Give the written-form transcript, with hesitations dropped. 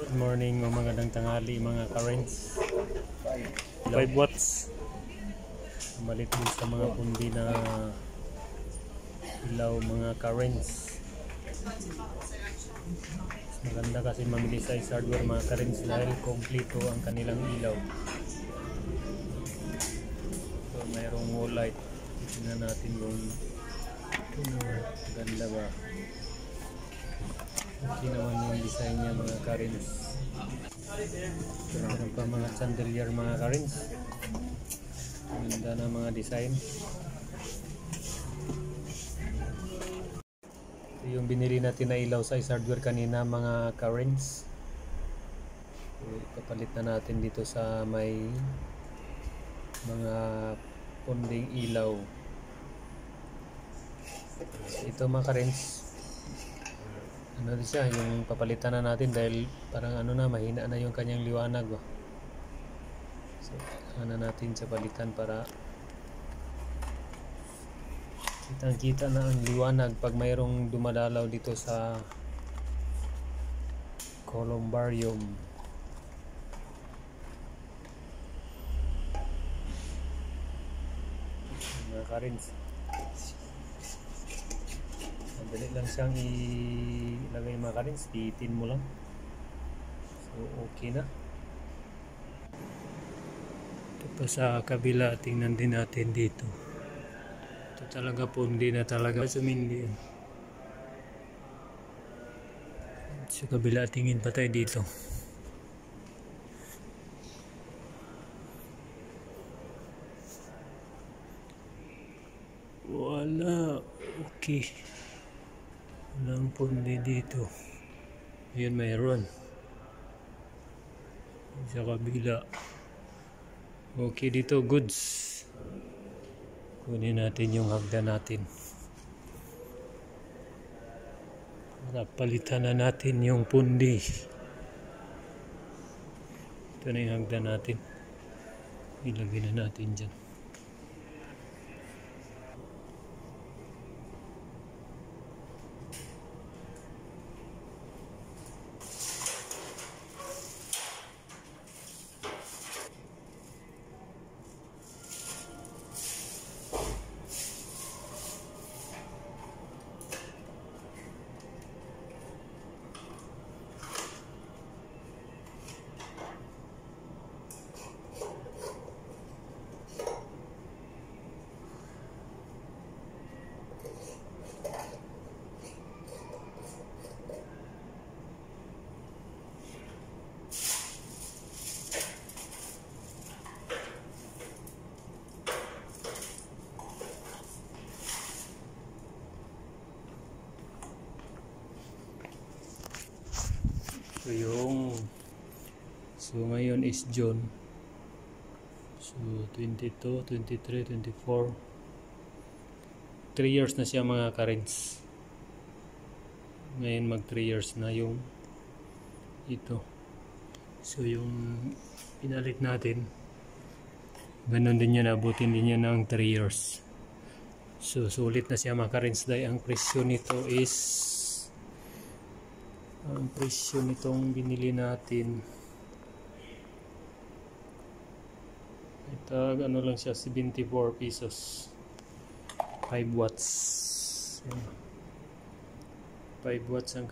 Good morning o magandang tanghali mga ka-rents. 5 watts. Malit din sa mga pundi na ilaw mga ka-rents. Maganda kasi mamili sa Ace Hardware mga ka-rents dahil kompleto ang kanilang ilaw. So mayroong wall light. Tingnan natin kung ganda ba. Okay naman yung design niya mga ka-rents. Meron pa mga chandelier mga ka-rents. Ganda na mga design. Ito yung binili natin na ilaw sa Ace Hardware kanina mga ka-rents. Ipapalit na natin dito sa may mga punding ilaw. Ito mga ka-rents, ano din siya, yung papalitan na natin dahil parang ano na, mahina na yung kanyang liwanag. So, ano natin sa palitan para kitang-kita na ang liwanag pag mayroong dumadalaw dito sa columbarium. Mga ka-rents, madali lang siyang ilagay mga ka-rents, titin mo lang. So okay na. Ito pa sa kabila, tingnan din natin dito. Ito talaga po, hindi na talaga sumindi. Sa kabila, tingin pa tayo dito. Wala. Okay. Walang pundi dito. Ayun, mayroon. Sa kabila. Okay dito, goods. Kunin natin yung hagdan natin. Para palitan na natin yung pundi. Ito na yung hagdan natin. Ilagay na natin dyan. So ngayon is June. So 22, 23, 24. 3 years na siya mga ka-rents. Ngayon mag 3 years na yung ito. So yung pinalit natin, ganun din yan, abutin din yan ng 3 years. So sulit na siya mga ka-rents dahil ang presyo nito is, ang presyo nitong binili natin, ito ano lang siya, 74 pesos. 5 watts. 5 watts ang